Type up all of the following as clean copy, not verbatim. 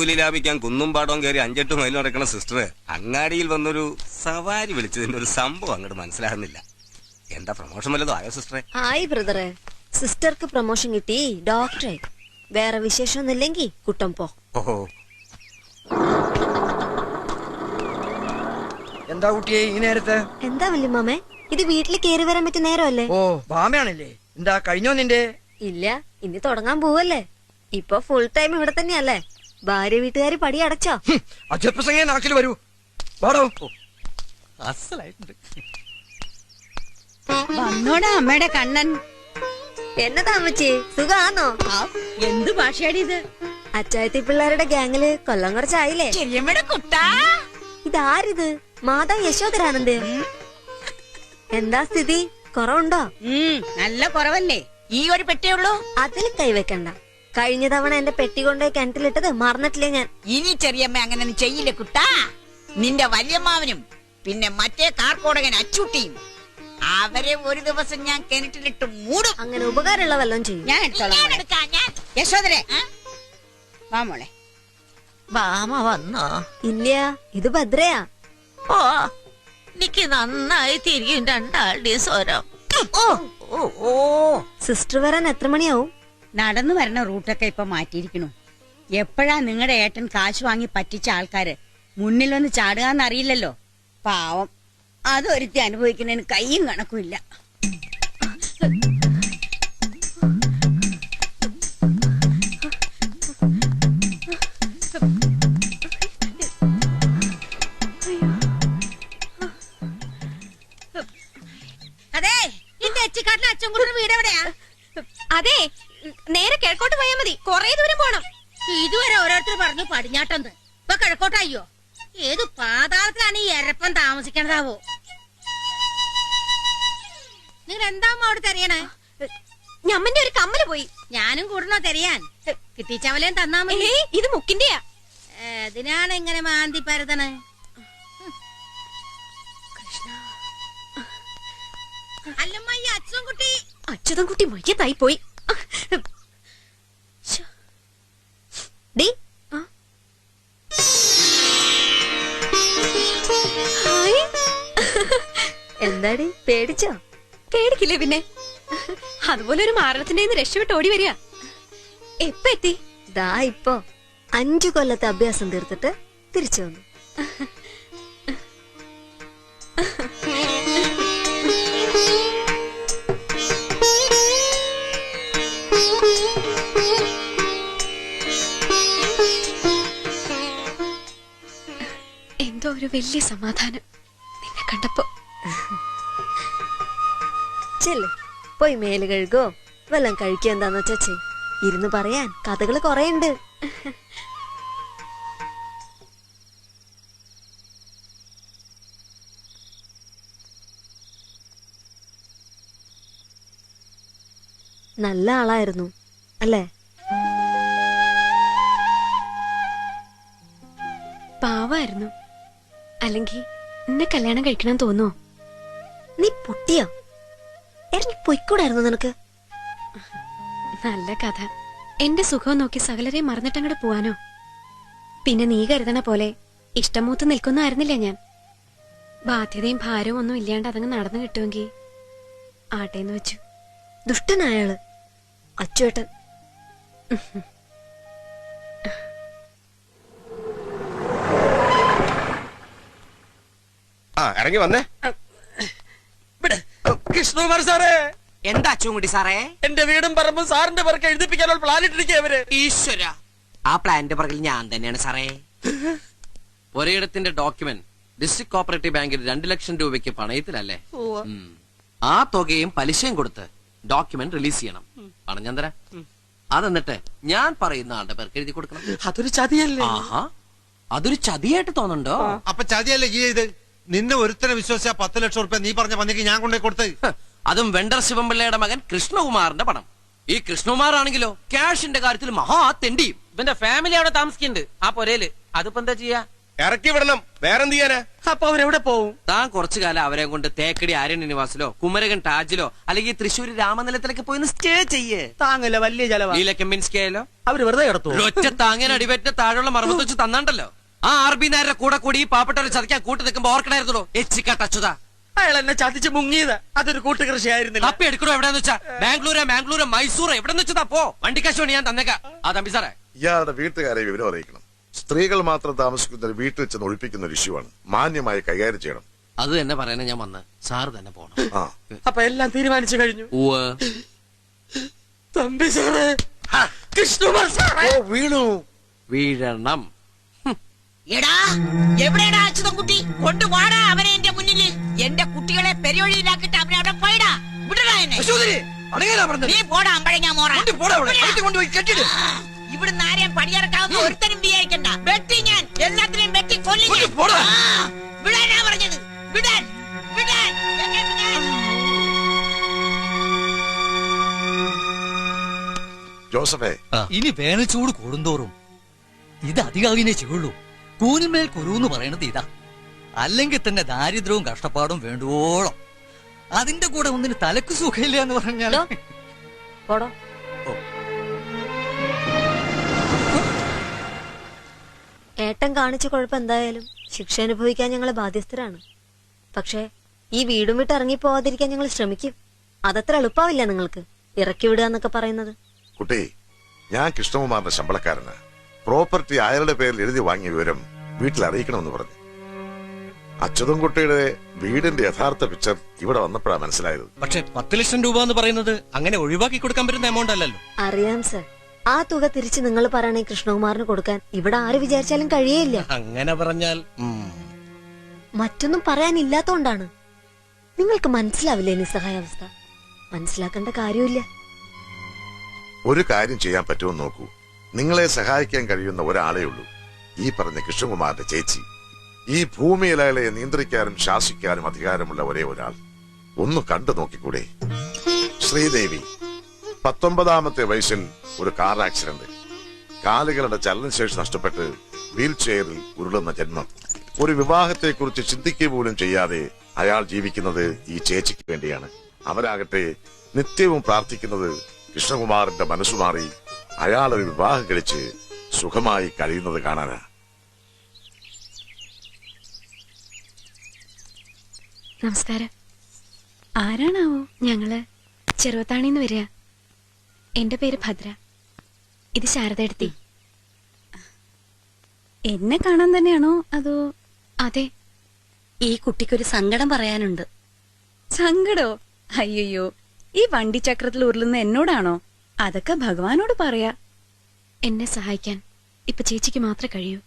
കൂലി ലാഭിക്കാൻ കുന്നും പാടവും കയറി 5-8 മൈൽ നടക്കുന്ന സിസ്റ്റർ അങ്ങാടിയിൽ വന്നൊരു സവാരി വിളിച്ചതിന്റെ ഒരു സംഭവം അങ്ങോട്ട് മനസ്സിലാകുന്നില്ല. എന്താ പ്രൊമോഷൻ വല്ലതും ആയോ സിസ്റ്ററെ? ആയി ബ്രദറെ, സിസ്റ്റർക്ക് പ്രൊമോഷൻ കിട്ടി, ഡോക്ടറെ. വേറെ വിശേഷമൊന്നുമില്ലെങ്കിൽ കുട്ടം പോ. ഓഹോ, എന്താ കുട്ടിയെ ഈ നേരത്തെ? എന്താ വല്യമ്മാമേ, ഇത് വീട്ടിൽ കേറി വരാൻ പറ്റിയ നേരമല്ലേ? ഓ ബാമയാണല്ലേ. എന്താ കഴിഞ്ഞോ നിന്റെ? ഇല്ല, ഇനി തുടങ്ങാൻ പോവല്ലേ. ഇപ്പൊ ഫുൾ ടൈം ഇവിടെ തന്നെയല്ലേ? ഭാര്യ വീട്ടുകാരി പടി അടച്ചോ? അജപ്രസംഗം നാക്കിൽ വരൂ. വാടോ. വന്നോടാ അമ്മയുടെ കണ്ണൻ. എന്നതാ അമ്മച്ചി, സുഖാണോ? എന്ത് ഭാഷയാടി ഇത്? അച്ചായത്തി പിള്ളേരുടെ ഗ്യാങ്ങില് കൊല്ലം കുറച്ചായില്ലേ? ഇതാരിത്? മാതാ യശോധരാനന്ദ്. എന്താ സ്ഥിതി, കുറവുണ്ടോ? നല്ല കുറവല്ലേ? ഈ ഒരു പെട്ടേ ഉള്ളൂ. അതിൽ കൈവെക്കണ്ട. കഴിഞ്ഞ തവണ എന്റെ പെട്ടി കൊണ്ടുപോയി കിണറ്റിലിട്ടത് മറന്നിട്ടില്ലേ ഞാൻ. ഇനി ചെറിയമ്മ അങ്ങനെ ചെയ്യില്ല കുട്ടാ. നിന്റെ വല്യമ്മാവനും പിന്നെ മറ്റേ കാർക്കോടകൻ അച്ചൂട്ടിയും അവരെ ഒരു ദിവസം ഞാൻ കിണറ്റിലിട്ട് മൂടും. അങ്ങനെ ഉപകാരമുള്ള വല്ലതും ചെയ്യും. ഞാൻ എടുത്തോളാം. യശോദരെ വാ മോളെ. ബാമ വന്നോ? ഇല്ല, ഇത് ഭദ്രയാ. ഓ, എനിക്ക് നന്നായി തിരിയും രണ്ടാളുടെയും സ്വരം. സിസ്റ്റർ വരാൻ എത്ര മണിയാവും? നടന്നു വരണ റൂട്ടൊക്കെ ഇപ്പൊ മാറ്റിയിരിക്കണു. എപ്പോഴാ നിങ്ങളുടെ ഏട്ടൻ കാശ് വാങ്ങി പറ്റിച്ച ആൾക്കാര് മുന്നിൽ വന്ന് ചാടുകയെന്ന് അറിയില്ലല്ലോ. പാവം, അതൊരുത്തി അനുഭവിക്കുന്നതിന് കയ്യും കണക്കുമില്ല. അതെ, ഈ തെച്ചിക്കാട്ടിലെ അച്ഛൻകുട്ടിയുടെ വീട് എവിടെയാ? അതെ, നേരെ കിഴക്കോട്ട് പോയാൽ മതി. കൊറേ ദൂരം പോണം. ഇതുവരെ ഓരോരുത്തർ പറഞ്ഞു പടിഞ്ഞാട്ടെന്ന്. ഇപ്പൊ കിഴക്കോട്ടായോ? ഏത് പാതാളത്തിലാണ് ഈ എരപ്പൻ താമസിക്കണതാവോ? നിങ്ങൾ എന്താ അവിടെ തെരയണേ? ഞമ്മന്റെ ഒരു കമ്മല് പോയി. ഞാനും കൂടണോ തെരയാൻ? കിട്ടിച്ചവലേം തന്നാ മതി. ഇത് മുക്കിന്റെയാ. ഇതിനാണ് ഇങ്ങനെ മാന്തി പരതണ്. അല്ലമ്മ, ഈ അച്ഛൻകുട്ടി അച്യുതൻകുട്ടി മയ്യത്തായി പോയി. ഡി എന്താടി, പേടിച്ചോ? പേടിക്കില്ലേ പിന്നെ. അതുപോലെ ഒരു മാരണത്തിന്റെ രക്ഷപ്പെട്ട് ഓടി വരിക. എപ്പ എത്തി? ദാ ഇപ്പൊ 5 കൊല്ലത്തെ അഭ്യാസം തീർത്തിട്ട് തിരിച്ചു വന്നു. എന്തോ ഒരു വലിയ സമാധാനം നിന്നെ കണ്ടപ്പോ. ചെല്ല്, പോയി മേല് കഴുകോ വല്ലതും കഴിക്കുക. എന്താന്ന് വെച്ചാ ചെയ്. ഇരുന്ന് പറയാൻ കഥകള് കൊറേ ഉണ്ട്. നല്ല ആളായിരുന്നു അല്ലേ? പാവായിരുന്നു. അല്ലെങ്കിൽ എന്നെ കല്യാണം കഴിക്കണം തോന്നുവോ? നീ പൊട്ടിയോ? ഇറങ്ങി പൊയ്ക്കൂടായിരുന്നു നിനക്ക്? നല്ല കഥ. എന്റെ സുഖം നോക്കി സകലരെ മറന്നിട്ടങ്ങോട്ട് പോവാനോ? പിന്നെ നീ കരുതണ പോലെ ഇഷ്ടമൂത്ത് നിൽക്കുന്നതായിരുന്നില്ല ഞാൻ. ബാധ്യതയും ഭാരവും ഒന്നും ഇല്ലാണ്ട് അതങ്ങ് നടന്നു കിട്ടുമെങ്കിൽ ആട്ടേന്ന് വെച്ചു. ദുഷ്ടനായാള് അച്ചുവേട്ടൻ. ഇറങ്ങി വന്നേ. കൃഷ്ണകുമാർ സാറേ. എന്താ അച്ചുകുട്ടി സാറേ? എന്റെ വീടും പറമ്പും സാറിന്റെ പേർക്ക് എഴുതിപ്പിക്കാനുള്ള പ്ലാൻ ഇട്ടിരിക്കവര്. ഈശ്വര, ആ പ്ലാന്റെ പുറകിൽ ഞാൻ തന്നെയാണ് സാറേ. ഒരിടത്തിന്റെ ഡോക്യുമെന്റ് ഡിസ്ട്രിക്ട് കോപ്പറേറ്റീവ് ബാങ്കിൽ 2 ലക്ഷം രൂപയ്ക്ക് പണയത്തിലല്ലേ? ആ തുകയും പലിശയും കൊടുത്ത് ഡോക്യുമെന്റ് റിലീസ് ചെയ്യണം. പണം ഞാൻ തരാം. അതെന്നിട്ട് ഞാൻ പറയുന്ന ആളുടെ പേർക്ക് എഴുതി കൊടുക്കണം. അതൊരു ചതിയല്ലേ? ആഹാ, അതൊരു ചതിയായിട്ട് തോന്നുന്നുണ്ടോ? അപ്പൊ ചതിയല്ലേ ഈ ഇത്? നിന്നെ ഒരുത്തനെ വിശ്വസിച്ച 10 ലക്ഷം റുപ്യ നീ പറഞ്ഞ പന്നിക്ക് ഞാൻ കൊണ്ടേ കൊടുത്ത്. അതും വെണ്ടർ ശിവൻപിള്ളയുടെ മകൻ കൃഷ്ണകുമാറിന്റെ പണം. ഈ കൃഷ്ണകുമാർ ആണെങ്കിലോ ക്യാഷിന്റെ കാര്യത്തിൽ മഹാ തെണ്ടിയും. ഇവന്റെ ഫാമിലി അവിടെ താമസിക്കുന്നുണ്ട് ആ പൊരയില്. അതിപ്പോ എന്താ ചെയ്യാ? ഇറക്കി വിടണം. വേറെന്ത് ചെയ്യാനാ? അപ്പൊ അവരെവിടെ പോവും? താൻ കുറച്ചു കാലം അവരെ കൊണ്ട് തേക്കടി ആര്യനിവാസിലോ കുമരകൻ ടാജിലോ അല്ലെങ്കിൽ തൃശ്ശൂർ രാമനിലത്തിലൊക്കെ പോയി സ്റ്റേ ചെയ്യേ. താങ്ങല്ല, വലിയ ചെലവാ. ലീലക്കെമ്മിൻസ്കേലോ അവര് വെറുതെ കിടത്തു. ഒറ്റ താങ്ങൻ അടിവെറ്റ താഴെയുള്ള മർമ്മത്ത് വെച്ച് തന്നാണ്ടല്ലോ. ആ ആർബി നായരുടെ കൂടെ കൂടി ഈ പാവപ്പെട്ടവരെ ചതിക്കാൻ കൂട്ടി നിൽക്കുമ്പോ ഓർക്കണായിരുന്നല്ലോ എച്ചിക്കാട്ടച്ചുതാ. അയാൾ എന്നെ ചതിച്ച് മുങ്ങിയത്. അതൊരു കൂട്ടുകൃഷിയായിരുന്നില്ല. തപ്പി എടുക്കണോ എവിടെന്ന് വെച്ചാ ബാംഗ്ലൂര് മൈസൂർ എവിടെ വെച്ചാ പോ. വണ്ടിക്കാശ് വേണ്ടി ഞാൻ തന്നേക്കാം. ആ തമ്പി സാറേ, ഇയാളുടെ വീട്ടുകാരെ വിവരം അറിയിക്കണം. സ്ത്രീകൾ മാത്രം താമസിക്കുന്ന ഒരു വീട്ടിൽ ചെന്ന് ഒഴിപ്പിക്കുന്ന ഒരു ഇഷ്യൂവാണ്. മാന്യമായി കൈകാര്യം ചെയ്യണം. അത് തന്നെ പറയാനാ ഞാൻ വന്ന്. സാറ് തന്നെ പോണം. അപ്പൊ എല്ലാം തീരുമാനിച്ചു കഴിഞ്ഞു. തമ്പി സാറേ, കൃഷ്ണകുമാർ സാറേ, വീഴണം. എടാ, എവിടെയാടാ അച്യുതൻകുട്ടി? കൊണ്ടുപോടാ അവനെ എന്റെ മുന്നിൽ. എന്റെ കുട്ടികളെ പെരിയൊഴിയിലാക്കിട്ട് അവനെ അവിടെ പോയിടാ. വിടടാ എന്നെ. നീ പോടാ അമ്പഴങ്ങാ മോറ. ഇവിടുന്ന് ആരെയും പടിയിറക്കാവുന്ന ഒരുത്തരും വിചാരിക്കണ്ട. വെട്ടി ഞാൻ എല്ലാത്തിനെയും വെട്ടി കൊല്ലി. വിടാനാ പറഞ്ഞത്. വിടാൻ വിടാൻ എന്നെ വിടാൻ. ജോസഫേ, ഇനി വേനൽ ചൂട് കൂടുന്തോറും ഇത് അധികാവിനെ ചെയ്യുള്ളൂ. കൂനിമേൽ കുരുന്ന് പറയണത് ഇതാ. അല്ലെങ്കിൽ തന്നെ ദാരിദ്ര്യവും കഷ്ടപ്പാടും വേണ്ടുവോളം. അതിന്റെ കൂടെ ഒന്നിന് തലക്ക് സുഖമില്ല എന്ന് പറഞ്ഞാൽ ഏട്ടൻ കാണിച്ച കുഴപ്പം എന്തായാലും ശിക്ഷ അനുഭവിക്കാൻ ഞങ്ങൾ ബാധ്യസ്ഥരാണ്. പക്ഷേ ഈ വീടും വിട്ട് ഇറങ്ങിപ്പോവാതിരിക്കാൻ ഞങ്ങൾ ശ്രമിക്കും. അതത്ര എളുപ്പമാവില്ല നിങ്ങൾക്ക് ഇറക്കി വിടുക എന്നൊക്കെ പറയുന്നത്. കുട്ടി, ഞാൻ കൃഷ്ണകുമാറിന്റെ ശമ്പളക്കാരനാ. പ്രോപ്പർട്ടി അയാളുടെ പേരിൽ എഴുതി വാങ്ങിയ വിവരം വീട്ടിൽ അറിയിക്കണമെന്ന് പറഞ്ഞു. അച്യുതൻകുട്ടിയുടെ വീടിന്റെ യഥാർത്ഥ പിക്ചർ ഇവിടെ വന്നപ്പോഴാണ് മനസ്സിലായത്. പക്ഷെ 10 ലക്ഷം രൂപ എന്ന് പറയുന്നത് അങ്ങനെ ഒഴിവാക്കി കൊടുക്കാൻ പറ്റുന്ന എമൗണ്ട് അല്ലല്ലോ. അറിയാം സർ. ആ തുക തിരിച്ച് നിങ്ങൾ പറയണേ കൃഷ്ണകുമാറിന് കൊടുക്കാൻ ഇവിടെ ആര് വിചാരിച്ചാലും കഴിയേയില്ല. അങ്ങനെ പറഞ്ഞാൽ മറ്റൊന്നും പറയാനില്ലാത്തോണ്ടാണ്. നിങ്ങൾക്ക് മനസ്സിലാവില്ലേ നിസ്സഹായാവസ്ഥ? മനസ്സിലാക്കേണ്ട കാര്യമില്ല. ഒരു കാര്യം ചെയ്യാൻ പറ്റുമെന്ന് നോക്കൂ. നിങ്ങളെ സഹായിക്കാൻ കഴിയുന്ന ഒരാളേ ഉള്ളൂ, ഈ പറഞ്ഞ കൃഷ്ണകുമാറിന്റെ ചേച്ചി. ഈ ഭൂമിയിൽ അയാളെ നിയന്ത്രിക്കാനും ശാസിക്കാനും അധികാരമുള്ള ഒരേ ഒരാൾ. ഒന്ന് കണ്ടു നോക്കിക്കൂടെ? ശ്രീദേവി 19ാമത്തെ വയസ്സിൽ ഒരു കാർ ആക്സിഡന്റ്, കാലുകളുടെ ചലനശേഷി നഷ്ടപ്പെട്ട് വീൽ ചെയറിൽ ഉരുളുന്ന ജന്മം. ഒരു വിവാഹത്തെക്കുറിച്ച് ചിന്തിക്കുക പോലും ചെയ്യാതെ അയാൾ ജീവിക്കുന്നത് ഈ ചേച്ചിക്ക് വേണ്ടിയാണ്. അവരാകട്ടെ നിത്യവും പ്രാർത്ഥിക്കുന്നത് കൃഷ്ണകുമാറിന്റെ മനസ്സുമാറി അയാൾ ഒരു വിവാഹം കഴിച്ച് സുഖമായി കഴിയുന്നത് കാണാനാ. നമസ്കാരം. ആരാണാവോ? ഞങ്ങള് ചെറുവത്താണിന്ന് വരിക. എന്റെ പേര് ഭദ്ര. ഇത് ശാരദയെടുത്തി. എന്നെ കാണാൻ തന്നെയാണോ അതോ? അതെ. ഈ കുട്ടിക്കൊരു സങ്കടം പറയാനുണ്ട്. സങ്കടോ? അയ്യോ, ഈ വണ്ടിച്ചക്രത്തിൽ ഉരുളുന്ന എന്നോടാണോ? അതൊക്കെ ഭഗവാനോട് പറയാ. എന്നെ സഹായിക്കാൻ ഇപ്പൊ ചേച്ചിക്ക് മാത്രമേ കഴിയൂ.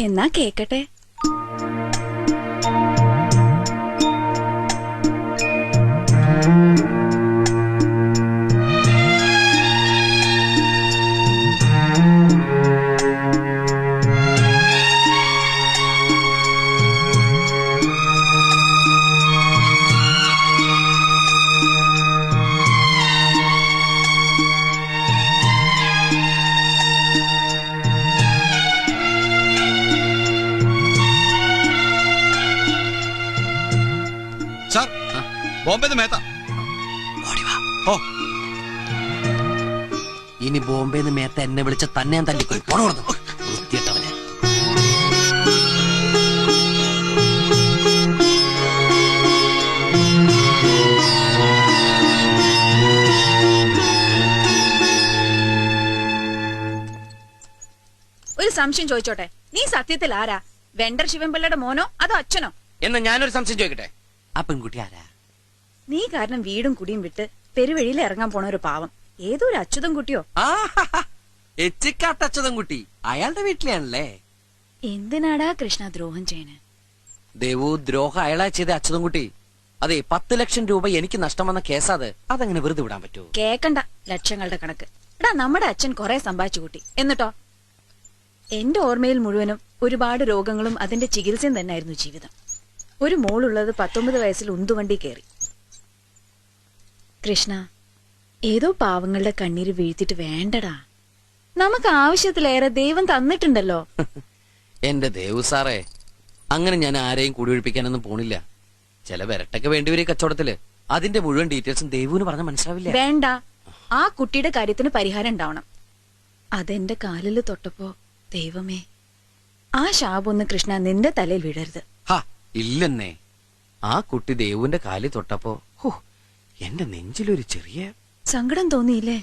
എന്നാ കേക്കട്ടെ. ബോംബെ മേത്ത. ഇനി ബോംബെന്ന് മേത്ത എന്നെ വിളിച്ച തന്നെ ഞാൻ തല്ലിക്കൊരു വൃത്തിയിട്ടവനെ. ഒരു സംശയം ചോദിച്ചോട്ടെ? നീ സത്യത്തിൽ ആരാ? വെണ്ടർ ശിവൻപിള്ളയുടെ മോനോ അതോ അച്ഛനോ? എന്നാ ഞാനൊരു സംശയം ചോദിക്കട്ടെ, ആ പെൺകുട്ടി ആരാ? നീ കാരണം വീടും കുടിയും വിട്ട് പെരുവഴിയിൽ ഇറങ്ങാൻ പോണ ഒരു പാവം. ഏതോ ഒരു അച്യുതൻ കുട്ടിയോ? എച്ചിക്കാട്ടച്ചതൻകുട്ടി അയാളുടെ വീട്ടിലാണല്ലേ. എന്തിനാടാ കൃഷ്ണ ദ്രോഹം ചെയ്യണേ? ദേവു ദ്രോഹം അയാളാ ചെയ്ത അച്യുതൻകുട്ടി. അതെ, 10 ലക്ഷം രൂപ എനിക്ക് നഷ്ടം വന്ന കേസാത്. അതങ്ങനെ വെറുതെ വിടാൻ പറ്റുമോ? കേക്കണ്ട ലക്ഷങ്ങളുടെ കണക്ക്. എടാ, നമ്മുടെ അച്ഛൻ കുറെ സമ്പാദിച്ചു കൂട്ടി. എന്നിട്ടോ? എന്റെ ഓർമ്മയിൽ മുഴുവനും ഒരുപാട് രോഗങ്ങളും അതിന്റെ ചികിത്സയും തന്നെയായിരുന്നു ജീവിതം. ഒരു മോളുള്ളത് 19 വയസ്സിൽ ഉന്തുവണ്ടി കയറി. കൃഷ്ണ, ഏതോ പാവങ്ങളുടെ കണ്ണീര് വീഴ്ത്തിട്ട് വേണ്ടടാ. നമുക്ക് ആവശ്യത്തിലേറെ ദൈവം തന്നിട്ടുണ്ടല്ലോ. എന്റെ ദേവു സാറേ, അങ്ങനെ ഞാൻ ആരെയും കൂടി ഒഴിപ്പിക്കാനൊന്നും പോണില്ല. ചില വിരട്ടൊക്കെ വേണ്ടിവരും കച്ചവടത്തില്. അതിന്റെ മുഴുവൻ ഡീറ്റെയിൽസും ദേവുവിന് പറഞ്ഞാൽ മനസ്സിലാവില്ല. വേണ്ട, ആ കുട്ടിയുടെ കാര്യത്തിന് പരിഹാരം ഉണ്ടാവണം. അതെന്റെ കാലിൽ തൊട്ടപ്പോ ദൈവമേ, ആ ശാപൊന്ന് കൃഷ്ണ നിന്റെ തലയിൽ വീഴരുത്. ഹാ ഇല്ലെന്നേ, ആ കുട്ടി ദേവുവിന്റെ കാലിൽ തൊട്ടപ്പോ എന്റെ നെഞ്ചിലൊരു ചെറിയ സങ്കടം തോന്നിയില്ലേ?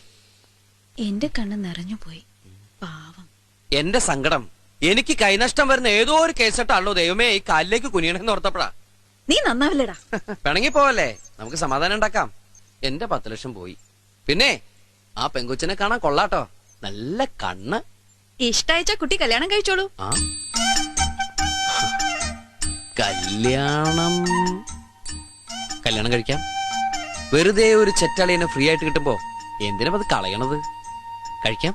എന്റെ കണ്ണ് നിറഞ്ഞുപോയി. പാവം. എന്റെ സങ്കടം എനിക്ക് കൈനഷ്ടം വരുന്ന ഏതോ ഒരു കേസിട്ടാണല്ലോ ദൈവമേ ഈ കാലിലേക്ക് കുനിയണെന്ന് ഓർത്തപ്പോഴാ. നീ നന്നാവില്ലടാ. പിണങ്ങി പോവല്ലേ, നമുക്ക് സമാധാനം ഉണ്ടാക്കാം. എന്റെ 10 ലക്ഷം പോയി. പിന്നെ ആ പെങ്കൊച്ചിനെ കാണാൻ കൊള്ളാട്ടോ, നല്ല കണ്ണ്. ഇഷ്ടയച്ച കുട്ടി കല്യാണം കഴിച്ചോളൂ. ആ കല്യാണം കഴിക്കാം. വെറുതെ ഒരു ചെറ്റളിയനെ ഫ്രീ ആയിട്ട് കിട്ടുമ്പോ എന്തിനാ അത് കളയണത്? കഴിക്കാം.